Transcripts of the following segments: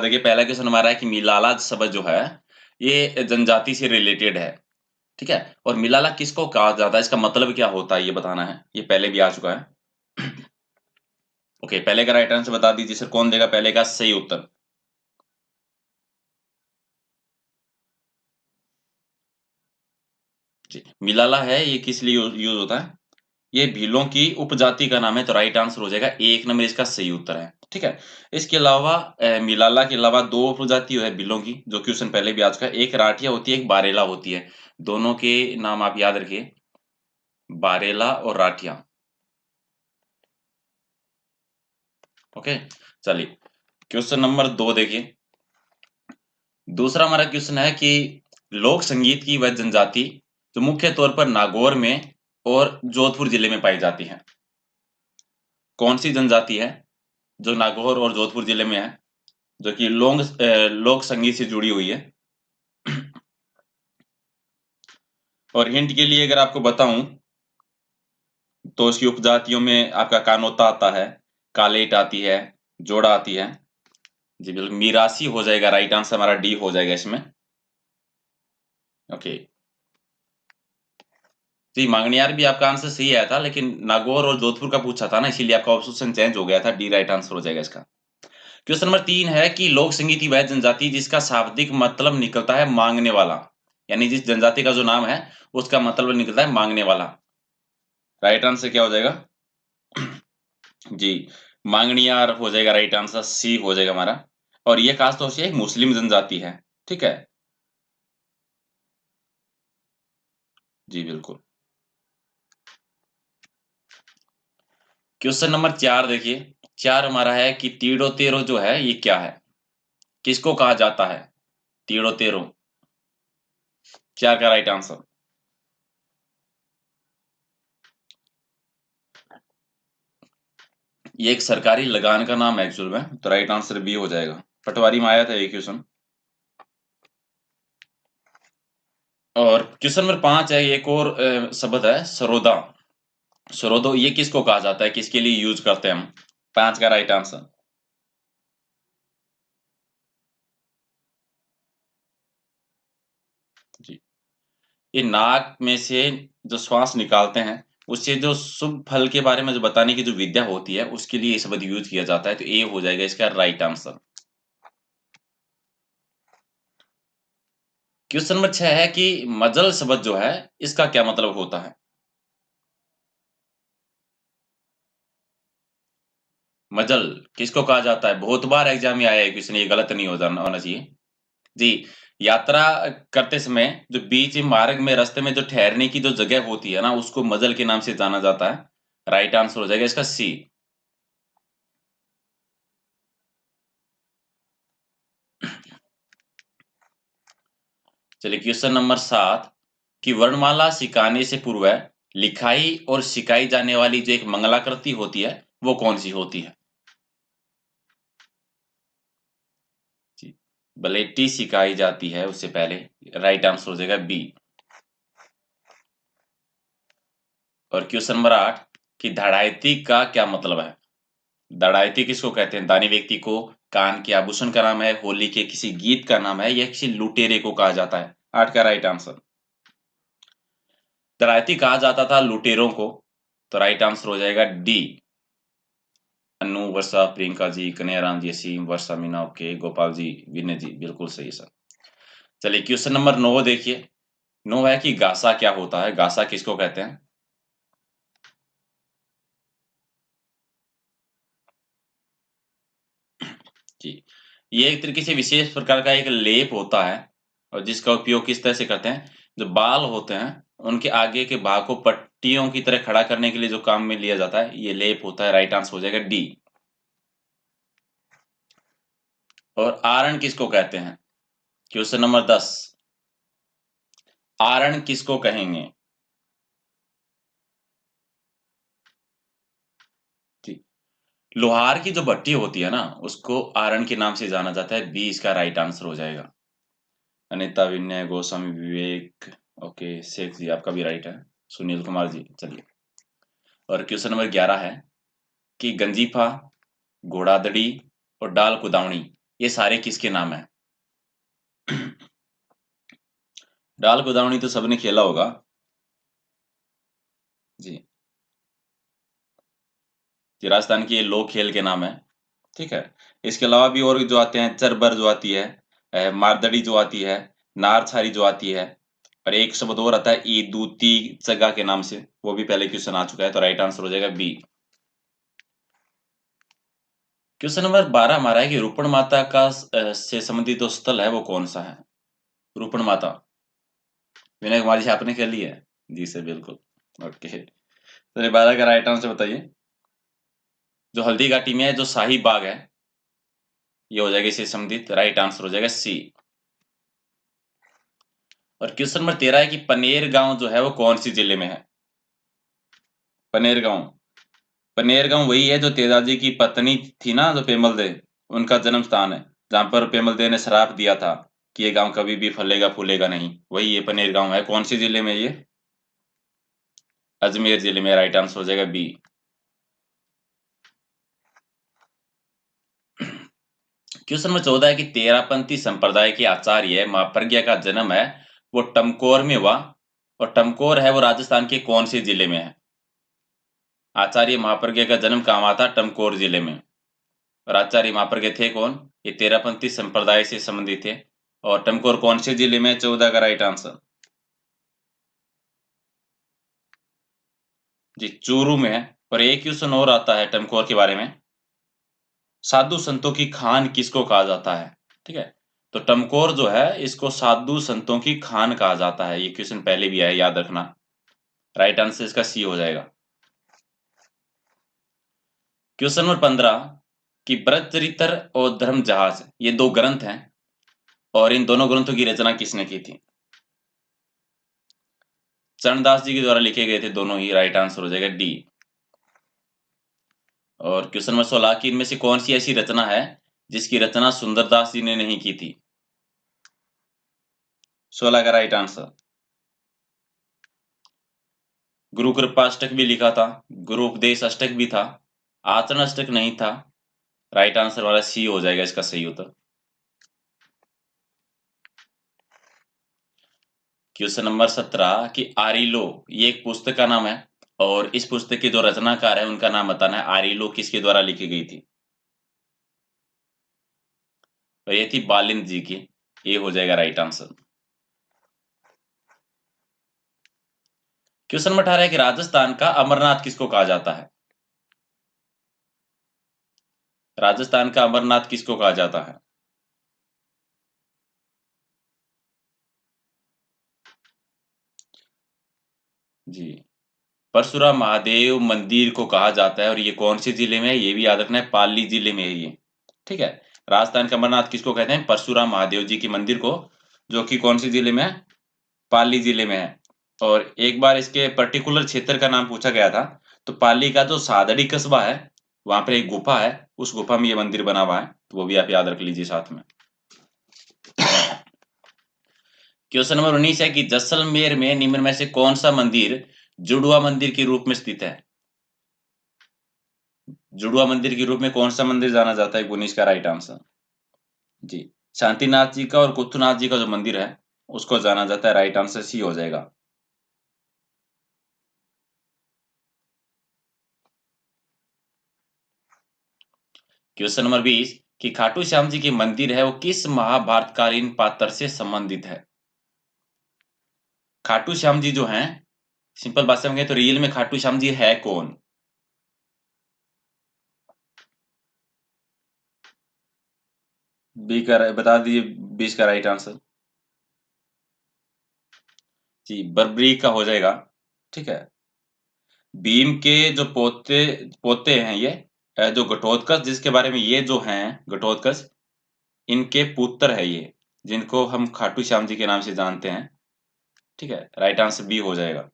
देखिए पहला क्वेश्चन हमारा है कि मिलाला शब्द जो है, ये जनजाति से रिलेटेड है, ठीक है? और मिलाला किसको कहा जाता है, इसका मतलब क्या होता है ये बताना है। ये पहले भी आ चुका है। ओके, पहले का राइट आंसर बता दीजिए सर, कौन देगा पहले का सही उत्तर? जी, मिलाला है ये किस लिए यूज़ होता है? ये भीलों की उपजाति का नाम है, तो राइट आंसर हो जाएगा 1 नंबर इसका सही उत्तर है, ठीक है? इसके अलावा मिलाला के अलावा 2 उपजाति है भीलों की, जो क्वेश्चन पहले भी आ चुका है, एक राठिया होती है, एक बारेला होती है। दोनों के नाम आप याद रखिए, बारेला और राठिया। ओके, चलिए क्वेश्चन नंबर 2 देखिए। दूसरा हमारा क्वेश्चन है कि लोक संगीत की वह जनजाति जो मुख्य तौर पर नागौर में और जोधपुर जिले में पाई जाती है। कौन सी जनजाति है जो नागौर और जोधपुर जिले में है, जो कि लोक संगीत से जुड़ी हुई है? और हिंट के लिए अगर आपको बताऊं तो इसकी उपजातियों में आपका कानोता आता है, कालेट आती है, जोड़ा आती है। जी बिल्कुल, मीरासी हो जाएगा, राइट आंसर हमारा डी हो जाएगा इसमें। ओके, जी मांगनियार भी आपका आंसर सही आया था, लेकिन नागौर और जोधपुर का पूछा था ना, इसीलिए आपका ऑप्शन चेंज हो गया था। डी राइट आंसर हो जाएगा इसका। क्वेश्चन नंबर 3 है कि लोक संगीत की वह जनजाति जिसका शाब्दिक मतलब निकलता है मांगने वाला, यानी जिस जनजाति का जो नाम है उसका मतलब निकलता है मांगने वाला। राइट आंसर क्या हो जाएगा? जी, मांगनियार हो जाएगा, राइट आंसर सी हो जाएगा हमारा। और ये खास तौर से एक मुस्लिम जनजाति है, ठीक है? जी बिल्कुल। क्वेश्चन नंबर 4 देखिए। 4 हमारा है कि तीड़ो तेरो जो है ये क्या है? किसको कहा जाता है? तीड़ो तेरो, 4 का राइट आंसर। ये एक सरकारी लगान का नाम है एक्चुअल में, तो राइट आंसर बी हो जाएगा। पटवारी में आया था ये क्वेश्चन। और क्वेश्चन नंबर 5 है, एक और शब्द है सरोदा। सरोदो ये किसको कहा जाता है, किसके लिए यूज करते हैं हम? 5 का राइट आंसर। जी, ये नाक में से जो श्वास निकालते हैं, उससे जो शुभ फल के बारे में जो बताने की जो विद्या होती है, उसके लिए ये शब्द यूज किया जाता है, तो ए हो जाएगा इसका राइट आंसर। क्वेश्चन नंबर 6 है कि मजल शब्द जो है इसका क्या मतलब होता है? मजल किसको कहा जाता है? बहुत बार एग्जाम में आया है क्वेश्चन, ये गलत नहीं होना चाहिए। जी, यात्रा करते समय जो बीच मार्ग में रास्ते में जो ठहरने की जो जगह होती है ना, उसको मजल के नाम से जाना जाता है। राइट आंसर हो जाएगा इसका सी। चलिए क्वेश्चन नंबर 7 कि वर्णमाला सिखाने से पूर्व लिखाई और सिखाई जाने वाली जो एक मंगलाकृति होती है, वो कौन सी होती है? जी, बलेटी सिखाई जाती है उससे पहले। राइट आंसर हो जाएगा बी। और क्वेश्चन नंबर 8 कि धड़ायती का क्या मतलब है? धड़ायती किसको कहते हैं? दानी व्यक्ति को, कान के आभूषण का नाम है, होली के किसी गीत का नाम है, या किसी लुटेरे को कहा जाता है? 8 का राइट आंसर। धड़ायती कहा जाता था लुटेरों को, तो राइट आंसर हो जाएगा डी। अनु, वर्षा, प्रियंका जी, कन्हैयाराम जी, असीम, वर्षा, मीना, ओके, गोपाल जी, विनय जी, बिल्कुल सही सर। चलिए क्वेश्चन नंबर 9 देखिए। 9 है कि गासा क्या होता है? गासा किसको कहते हैं? जी, ये एक तरीके से विशेष प्रकार का एक लेप होता है, और जिसका उपयोग किस तरह से करते हैं, जो बाल होते हैं उनके आगे के भाग को पट्टियों की तरह खड़ा करने के लिए जो काम में लिया जाता है, ये लेप होता है। राइट आंसर हो जाएगा डी। और आरण किसको कहते हैं? क्वेश्चन नंबर 10, आरण किसको कहेंगे? जी, लोहार की जो भट्टी होती है ना, उसको आरण के नाम से जाना जाता है। बी इसका राइट आंसर हो जाएगा। अनिता, विनय, गोस्वामी, विवेक, ओके, शेख जी आपका भी राइट है। सुनील कुमार जी, चलिए। और क्वेश्चन नंबर 11 है कि गंजीफा, घोड़ादड़ी और डाल कुदावनी, ये सारे किसके नाम है? डाल गुदावणी तो सबने खेला होगा। जी। ये राजस्थान की ये लोक खेल के नाम है। ठीक है। इसके अलावा भी और जो आते हैं, चरबर जो आती है, मारदड़ी जो आती है, नारछारी जो आती है, और एक शब्द और आता है ईदूती चगा के नाम से, वो भी पहले क्वेश्चन आ चुका है, तो राइट आंसर हो जाएगा बी। क्वेश्चन नंबर 12 हमारा है कि रूपण माता का से संबंधित जो स्थल है वो कौन सा है? रूपण माता, विनय कुमार जी आपने खेली है? जी सर बिल्कुल। ओके, तो ये 12 का राइट आंसर बताइए। जो हल्दी घाटी में है, जो शाही बाग है, ये हो जाएगा इससे संबंधित, राइट आंसर हो जाएगा सी। और क्वेश्चन नंबर 13 है कि पनेर गांव जो है वो कौन सी जिले में है? पनेर गांव, पनेर गांव वही है जो तेजाजी की पत्नी थी ना, जो पेमल दे, उनका जन्म स्थान है, जहां पर पेमल दे ने श्राप दिया था कि ये गांव कभी भी फलेगा फूलेगा नहीं, वही ये पनेर गांव है। कौन सी जिले में ये? अजमेर जिले में, राइट आंसर हो जाएगा बी। क्वेश्चन नंबर 14 है कि तेरापंथी संप्रदाय के आचार्य महाप्रज्ञा का जन्म है वो टमकोर में हुआ, और टमकोर है वो राजस्थान के कौन से जिले में है? आचार्य महाप्रज्ञा का जन्म कहाँ हुआ था? टमकोर जिले में। और आचार्य महाप्रज्ञा थे कौन? ये तेरापंथी संप्रदाय से संबंधित थे। और टमकोर कौन से जिले में? 14 का राइट आंसर जी, चूरू में है। और एक क्वेश्चन और आता है टमकोर के बारे में, साधु संतों की खान किसको कहा जाता है? ठीक है, तो टमकोर जो है इसको साधु संतों की खान कहा जाता है। ये क्वेश्चन पहले भी आया, याद रखना। राइट आंसर इसका सी हो जाएगा। क्वेश्चन नंबर 15 कि ब्रजचरित्र और धर्म जहाज, ये दो ग्रंथ हैं, और इन दोनों ग्रंथों की रचना किसने की थी? चरणदास जी के द्वारा लिखे गए थे दोनों ही, राइट आंसर हो जाएगा डी। और क्वेश्चन नंबर 16 की इनमें से कौन सी ऐसी रचना है जिसकी रचना सुंदरदास जी ने नहीं की थी? 16 का राइट आंसर, गुरु कृपा अष्टक भी लिखा था, गुरु उपदेश अष्टक भी था, आचरण अष्टक नहीं था। राइट आंसर वाला सी हो जाएगा इसका सही उत्तर। क्वेश्चन नंबर 17 कि आरिलो, ये एक पुस्तक का नाम है, और इस पुस्तक के जो रचनाकार है उनका नाम बताना है। आरिलो किसके द्वारा लिखी गई थी? और ये थी बालिंद जी की। ये हो जाएगा राइट आंसर। क्वेश्चन नंबर 18 है कि राजस्थान का अमरनाथ किसको कहा जाता है? राजस्थान का अमरनाथ किसको कहा जाता है? जी, परशुराम महादेव मंदिर को कहा जाता है, और ये कौन से जिले में है? ये भी याद रखना है, पाली जिले में है ये। ठीक है, राजस्थान का अमरनाथ किसको कहते हैं? परशुराम महादेव जी की मंदिर को, जो कि कौन से जिले में है? पाली जिले में है। और एक बार इसके पर्टिकुलर क्षेत्र का नाम पूछा गया था, तो पाली का जो सादड़ी कस्बा है, वहां पर एक गुफा है, उस गुफा में ये मंदिर बना हुआ है, तो वो भी आप याद रख लीजिए साथ में। क्वेश्चन नंबर 19 है कि जैसलमेर में निम्न में से कौन सा मंदिर जुड़वा मंदिर के रूप में स्थित है? जुड़वा मंदिर के रूप में कौन सा मंदिर जाना जाता है? 19 का राइट आंसर जी, शांतिनाथ जी का और कुथुनाथ जी का जो मंदिर है उसको जाना जाता है। राइट आंसर सी हो जाएगा। क्वेश्चन नंबर 20 कि खाटू श्याम जी के मंदिर है वो किस महाभारतकालीन पात्र से संबंधित है? खाटू श्याम जी जो हैं, सिंपल भाषा में कहें तो रियल में खाटू श्याम जी है कौन? बी का बता दीजिए, 20 का राइट आंसर जी, बर्बरी का हो जाएगा। ठीक है, भीम के जो पोते पोते हैं ये, जो घटोत्कच जिसके बारे में ये जो हैं घटोत्कच, इनके पुत्र है ये, जिनको हम खाटू श्याम जी के नाम से जानते हैं। ठीक है, राइट आंसर बी हो जाएगा।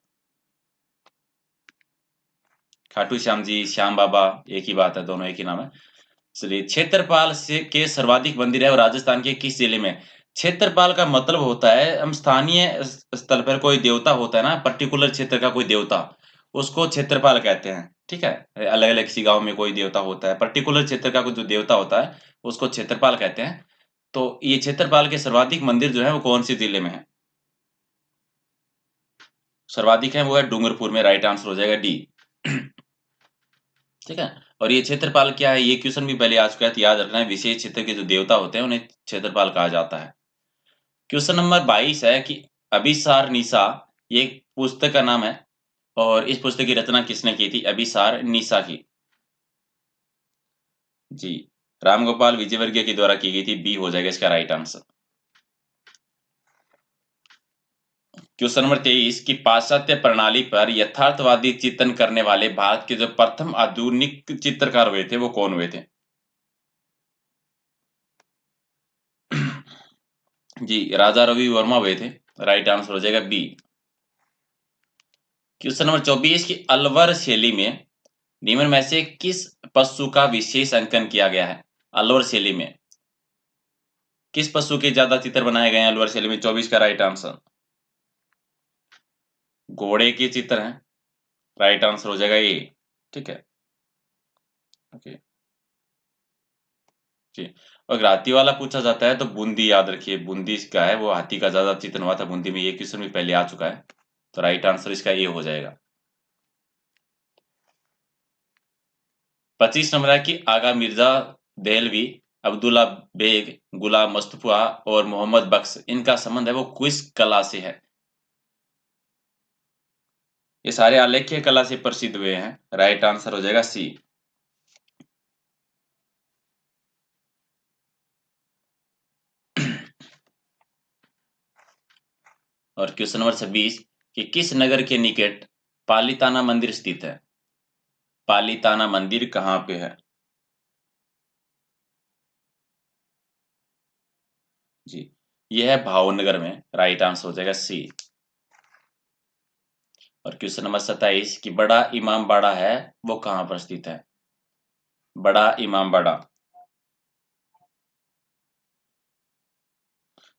खाटू श्याम जी, श्याम बाबा एक ही बात है, दोनों एक ही नाम है। चलिए, क्षेत्रपाल से के सर्वाधिक मंदिर है और राजस्थान के किस जिले में? क्षेत्रपाल का मतलब होता है, हम स्थानीय स्थल पर कोई देवता होता है ना, पर्टिकुलर क्षेत्र का कोई देवता, उसको क्षेत्रपाल कहते हैं। ठीक है, अलग अलग किसी गांव में कोई देवता होता है, पर्टिकुलर क्षेत्र का कोई जो देवता होता है उसको क्षेत्रपाल कहते हैं। तो ये क्षेत्रपाल के सर्वाधिक मंदिर जो है वो कौन से जिले में है? सर्वाधिक है वो है डूंगरपुर में, राइट आंसर हो जाएगा डी। ठीक है। और ये क्षेत्रपाल क्या है, ये क्वेश्चन भी पहले आ चुका है, तो याद रखना है विशेष क्षेत्र के जो देवता होते हैं उन्हें क्षेत्रपाल कहा जाता है। क्वेश्चन नंबर 22 है कि अभिसार निशा, ये एक पुस्तक का नाम है और इस पुस्तक की रचना किसने की थी? अभिसार निशा की। जी, रामगोपाल विजयवर्गीय के द्वारा की गई थी, बी हो जाएगा इसका राइट आंसर। क्वेश्चन नंबर 23 की पाश्चात्य प्रणाली पर यथार्थवादी चिंतन करने वाले भारत के जो प्रथम आधुनिक चित्रकार हुए थे वो कौन हुए थे? जी, राजा रवि वर्मा हुए थे, राइट आंसर हो जाएगा बी। क्वेश्चन नंबर 24 की अलवर शैली में निम्न में से किस पशु का विशेष अंकन किया गया है? अलवर शैली में किस पशु के ज्यादा चित्र बनाए गए हैं अलवर शैली में? 24 का राइट आंसर घोड़े के चित्र हैं, राइट आंसर हो जाएगा ए। ठीक है, ओके जी। और अगर हाथी वाला पूछा जाता है तो बूंदी याद रखिए, बूंदी का है वो, हाथी का ज्यादा चित्रण हुआ था बूंदी में, ये क्वेश्चन भी पहले आ चुका है, तो राइट आंसर इसका ए हो जाएगा। 25 नंबर है कि आगा मिर्जा देहलवी, अब्दुल्ला बेग, गुलाम मुस्तफा और मोहम्मद बख्श, इनका संबंध है वो किस कला से है? ये सारे आलेख्य कला से प्रसिद्ध हुए हैं, राइट आंसर हो जाएगा सी। और क्वेश्चन नंबर 26 कि किस नगर के निकट पालीताना मंदिर स्थित है? पालीताना मंदिर कहाँ पे है? जी, यह है भावनगर में, राइट आंसर हो जाएगा सी। और क्वेश्चन नंबर 27 कि बड़ा इमामबाड़ा है वो कहाँ पर स्थित है? बड़ा इमामबाड़ा,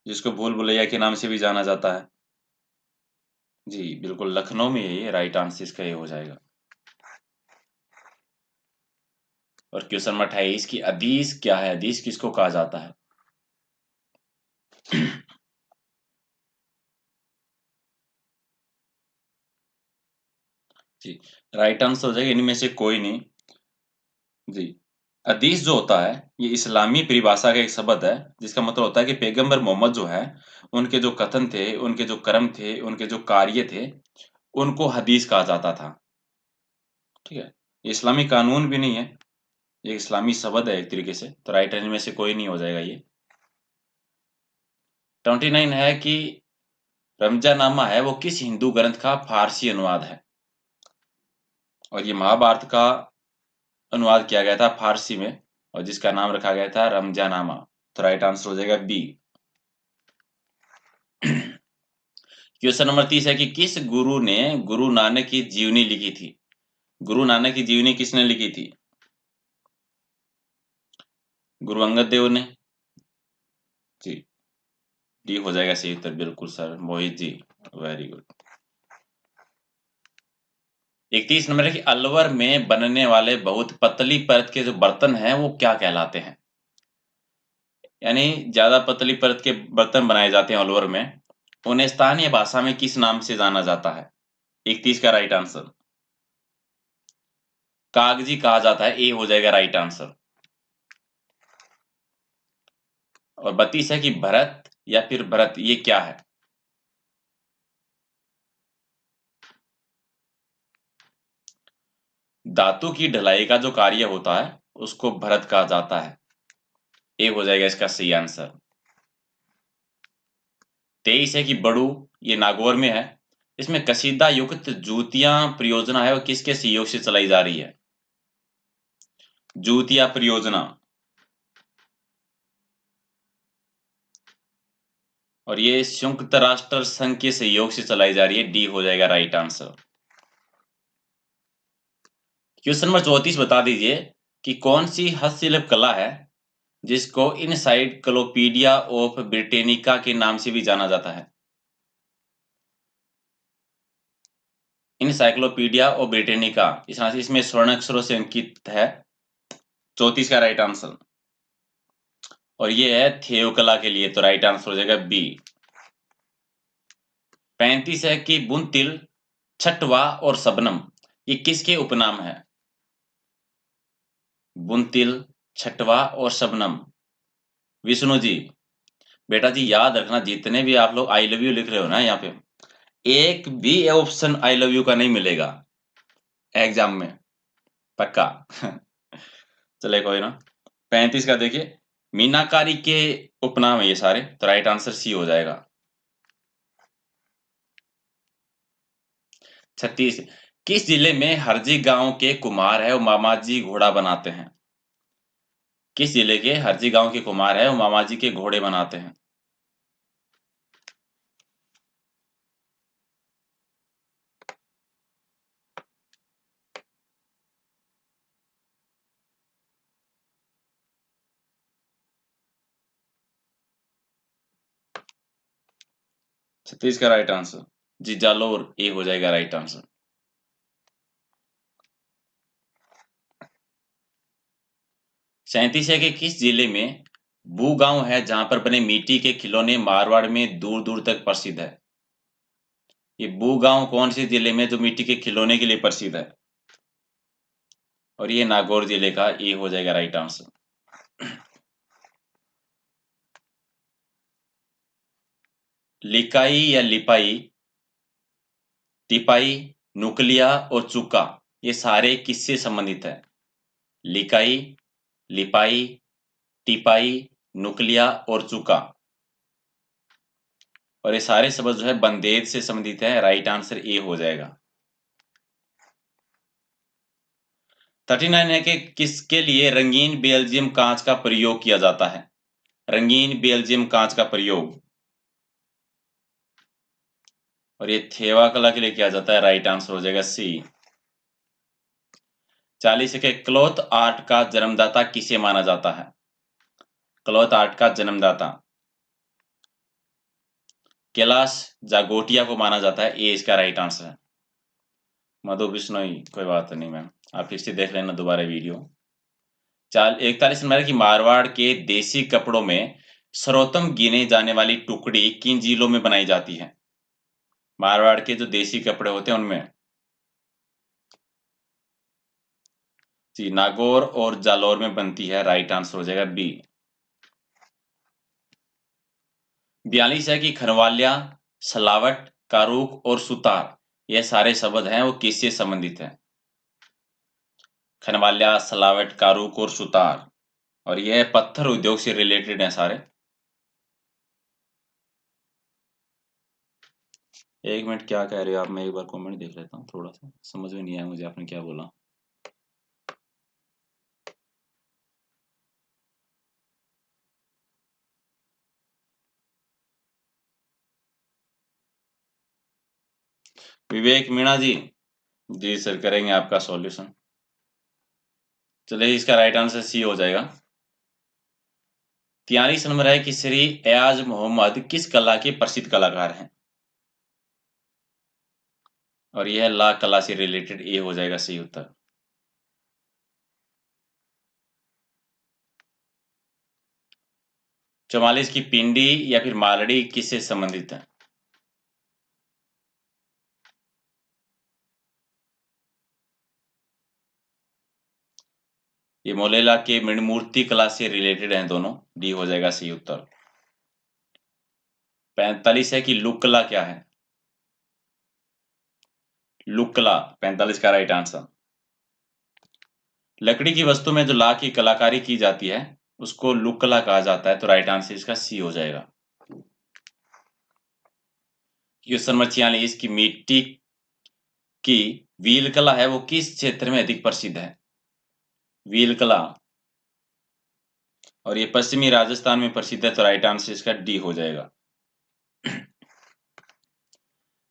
जिसको भूल भुलैया के नाम से भी जाना जाता है। जी बिल्कुल, लखनऊ में है ये, राइट आंसर इसका ये हो जाएगा। और क्वेश्चन नंबर 28 की हदीस क्या है? हदीस किसको कहा जाता है? जी, राइट आंसर हो जाएगा इनमें से कोई नहीं। जी, हदीस जो होता है ये इस्लामी परिभाषा का एक शब्द है, जिसका मतलब होता है कि पैगंबर मोहम्मद जो है उनके जो कथन थे, उनके जो कर्म थे, उनके जो कार्य थे, उनको हदीस कहा जाता था। ठीक है, ये इस्लामी कानून भी नहीं है, ये इस्लामी शब्द है एक तरीके से, तो राइट आंसर में से कोई नहीं हो जाएगा ये। 29 है कि रमजानामा है वो किस हिंदू ग्रंथ का फारसी अनुवाद है? और ये महाभारत का अनुवाद किया गया था फारसी में, और जिसका नाम रखा गया था रमजानामा, तो राइट आंसर हो जाएगा बी। क्वेश्चन नंबर 30 है कि किस गुरु ने गुरु नानक की जीवनी लिखी थी? गुरु नानक की जीवनी किसने लिखी थी? गुरु अंगद देव ने। जी, डी हो जाएगा सही उत्तर, बिल्कुल sir, Mohit ji, very good. 31 number है कि अलवर में बनने वाले बहुत पतली परत के जो बर्तन हैं वो क्या कहलाते हैं? यानी ज्यादा पतली परत के बर्तन बनाए जाते हैं अलवर में, उन्हें स्थानीय भाषा में किस नाम से जाना जाता है? 31 का राइट आंसर कागजी कहा जाता है, ए हो जाएगा राइट आंसर। और 32 है कि भरत या फिर भरत, ये क्या है? धातु की ढलाई का जो कार्य होता है उसको भरत कहा जाता है, ए हो जाएगा इसका सही आंसर। 23 है कि बड़ू, ये नागौर में है, इसमें कसीदा युक्त जूतियां परियोजना है वो किसके सहयोग से चलाई जा रही है? जूतिया परियोजना, और ये संयुक्त राष्ट्र संघ के सहयोग से चलाई जा रही है, डी हो जाएगा राइट आंसर। क्वेश्चन नंबर 34 बता दीजिए कि कौन सी हस्तशिल्प कला है जिसको इनसाइक्लोपीडिया ऑफ ब्रिटेनिका के नाम से भी जाना जाता है? इनसाइक्लोपीडिया ऑफ ब्रिटेनिका, इस नाम से इसमें स्वर्ण अक्षरों से अंकित है, 34 का राइट आंसर। और ये है थेओकला के लिए, तो राइट आंसर हो जाएगा बी। 35 है कि बुनतिल, छटवा और शबनम ये किसके उपनाम है? बुनतिल, छटवा और शबनम। विष्णु जी, बेटा जी याद रखना, जितने भी आप लोग आई लव यू लिख रहे हो ना यहाँ पे, एक भी ऑप्शन आई लव यू का नहीं मिलेगा एग्जाम में, पक्का। चले कोई ना। 35 का देखिए, मीनाकारी के उपनाम है ये सारे, तो राइट आंसर सी हो जाएगा। 36, किस जिले में हरजी गांव के कुम्हार है और मामाजी घोड़ा बनाते हैं? किस जिले के हरजी गांव के कुम्हार है और मामाजी के घोड़े बनाते हैं? छत्तीस का राइट आंसर जी, जालोर ए हो जाएगा राइट आंसर। 37 है कि किस जिले में बू गांव है जहां पर बने मिट्टी के खिलौने मारवाड़ में दूर दूर तक प्रसिद्ध है? ये बू गांव कौन से जिले में जो मिट्टी के खिलौने के लिए प्रसिद्ध है? और ये नागौर जिले का, ये हो जाएगा राइट आंसर। लिकाई या लिपाई, टिपाई, नुकलिया और चुका ये सारे किससे संबंधित है? लिकाई, लिपाई, टिपाई, नुकलिया और चुका, और ये सारे शब्द जो है बंदेज से संबंधित है, राइट आंसर ए हो जाएगा। 39 है कि किसके लिए रंगीन बेल्जियम कांच का प्रयोग किया जाता है? रंगीन बेल्जियम कांच का प्रयोग, और ये थेवा कला के लिए किया जाता है, राइट आंसर हो जाएगा सी। 40 के क्लॉथ आर्ट का जन्मदाता किसे माना जाता है? क्लॉथ आर्ट का जन्मदाता कैलाश जागोटिया को माना जाता है, ये इसका राइट आंसर है। मधु बिश्नोई, कोई बात नहीं मैम, आप फिर से देख लेना दोबारा वीडियो। 41 नंबर की मारवाड़ के देसी कपड़ों में सर्वोत्तम गिने जाने वाली टुकड़ी किन जिलों में बनाई जाती है? मारवाड़ के जो देसी कपड़े होते हैं उनमें, जी नागौर और जालौर में बनती है, राइट आंसर हो जाएगा बी। 42 है कि खरवालिया, सलावट, कारूक और सुतार ये सारे शब्द हैं वो किससे संबंधित है? खनवालिया, सलावट, कारूक और सुतार, और यह पत्थर उद्योग से रिलेटेड है सारे। एक मिनट, क्या कह रहे हो आप? मैं एक बार कमेंट देख लेता हूँ, थोड़ा सा समझ में नहीं आया मुझे आपने क्या बोला। विवेक मीणा जी सर करेंगे आपका सॉल्यूशन। चलिए इसका राइट आंसर सी हो जाएगा। 43 नंबर है कि श्री एयाज मोहम्मद किस कला के प्रसिद्ध कलाकार हैं? और यह ला कला से रिलेटेड, ये हो जाएगा सही उत्तर। 44 की पिंडी या फिर मालड़ी किससे संबंधित है? ये मोलेला के मणिमूर्ति कला से रिलेटेड हैं दोनों, डी हो जाएगा सही उत्तर। 45 है कि लुकला क्या है? लुकला 45 का राइट आंसर। लकड़ी की वस्तु में जो ला की कलाकारी की जाती है उसको लुकला कहा जाता है, तो राइट आंसर इसका सी हो जाएगा। क्वेश्चन नंबर 46 की मिट्टी की व्हील कला है वो किस क्षेत्र में अधिक प्रसिद्ध है? व्हील कला, और ये पश्चिमी राजस्थान में प्रसिद्ध है, तो राइट आंसर इसका डी हो जाएगा।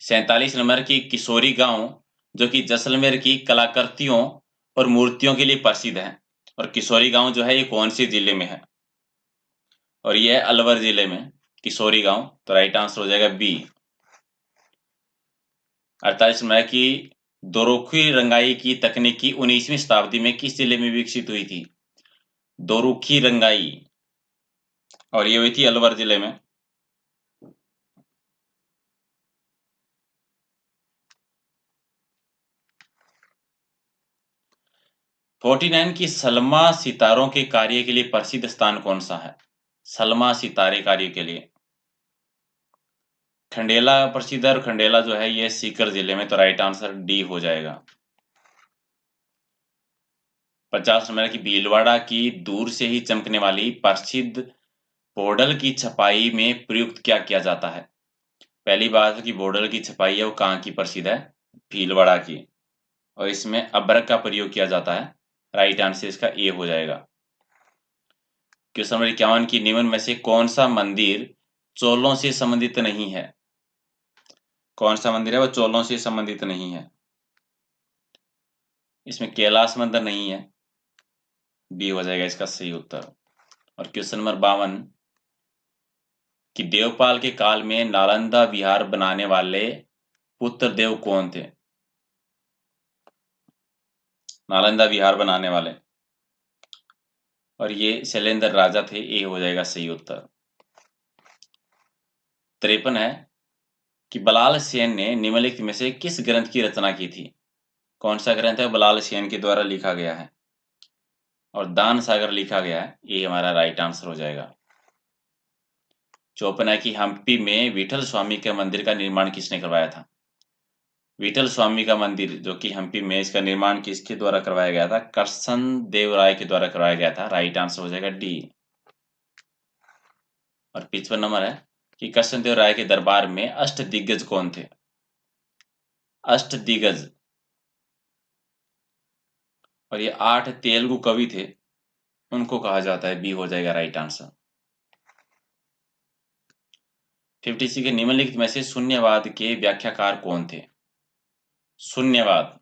47 नंबर की किशोरी गांव जो कि जैसलमेर की कलाकृतियों और मूर्तियों के लिए प्रसिद्ध है, और किशोरी गांव जो है ये कौन से जिले में है? और ये है अलवर जिले में किशोरी गांव, तो राइट आंसर हो जाएगा बी। 48 नंबर की दोरुखी रंगाई की तकनीकी 19वीं शताब्दी में किस जिले में विकसित हुई थी? दोरुखी रंगाई, और ये हुई थी अलवर जिले में। फोर्टी नाइन की सलमा सितारों के कार्य के लिए प्रसिद्ध स्थान कौन सा है? सलमा सितारे कार्य के लिए खंडेला प्रसिद्ध है, और खंडेला जो है ये सीकर जिले में, तो राइट आंसर डी हो जाएगा। 50 नंबर की भीलवाड़ा की दूर से ही चमकने वाली प्रसिद्ध बॉर्डर की छपाई में प्रयुक्त क्या किया जाता है? पहली बात है कि बॉर्डर की छपाई है वो कहाँ की प्रसिद्ध है? भीलवाड़ा की, और इसमें अभ्रक का प्रयोग किया जाता है। राइट आंसर इसका ए हो जाएगा। क्वेश्चन नंबर 51 की निम्न में से कौन सा मंदिर चोलों से संबंधित नहीं है? कौन सा मंदिर है वो चोलों से संबंधित नहीं है? इसमें कैलाश मंदिर नहीं है, बी हो जाएगा इसका सही उत्तर। और क्वेश्चन नंबर 52 कि देवपाल के काल में नालंदा विहार बनाने वाले पुत्र देव कौन थे? नालंदा विहार बनाने वाले, और ये शैलेंद्र राजा थे, ए हो जाएगा सही उत्तर। 53 है कि बलाल सेन ने निम्नलिखित में से किस ग्रंथ की रचना की थी? कौन सा ग्रंथ है बलाल सेन के द्वारा लिखा गया है? और दान सागर लिखा गया है, ये हमारा राइट आंसर हो जाएगा। 54 है कि हम्पी में विठल स्वामी के मंदिर का निर्माण किसने करवाया था? विठल स्वामी का मंदिर जो कि हम्पी में, इसका निर्माण किसके द्वारा करवाया गया था? कृष्ण देव राय के द्वारा करवाया गया था। राइट आंसर हो जाएगा डी। और 55 नंबर है कि कृष्ण देव राय के दरबार में अष्ट दिग्गज कौन थे? अष्ट दिग्गज, और ये 8 तेलुगु कवि थे, उनको कहा जाता है, बी हो जाएगा राइट आंसर। 56 के निम्नलिखित में से शून्यवाद के व्याख्याकार कौन थे? शून्यवाद,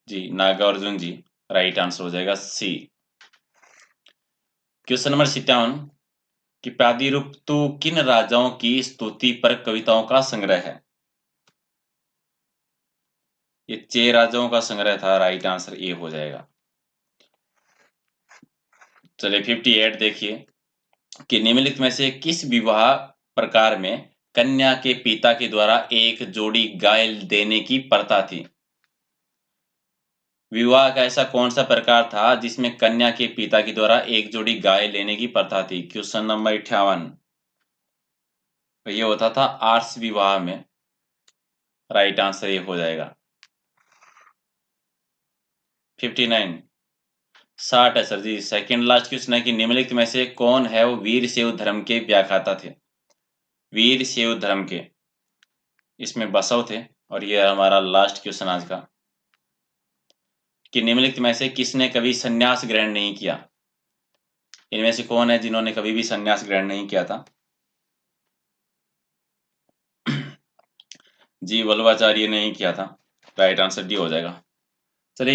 जी नागार्जुन जी। राइट आंसर हो जाएगा सी। क्वेश्चन नंबर 57 कि प्रादिरूपतु किन राजाओं की स्तुति पर कविताओं का संग्रह है? ये 6 राजाओं का संग्रह था। राइट आंसर ए हो जाएगा। चलिए 58 देखिए कि निम्नलिखित में से किस विवाह प्रकार में कन्या के पिता के द्वारा एक जोड़ी गाय देने की प्रथा थी? विवाह का ऐसा कौन सा प्रकार था जिसमें कन्या के पिता के द्वारा एक जोड़ी गाय लेने की प्रथा थी? क्वेश्चन नंबर 58, तो ये होता था आर्ष विवाह में। राइट आंसर ये हो जाएगा। 59 60 है सर जी। सेकंड लास्ट क्वेश्चन है कि निम्नलिखित में से कौन है वो वीर शैव धर्म के व्याख्याता थे? वीर शैव धर्म के, इसमें बसव थे। और ये हमारा लास्ट क्वेश्चन आज का कि निम्नलिखित में से किसने कभी संन्यास ग्रहण नहीं किया? इनमें से कौन है जिन्होंने कभी भी संन्यास ग्रहण नहीं किया था? जी वल्लभाचार्य ने नहीं किया था। राइट आंसर डी हो जाएगा। चलिए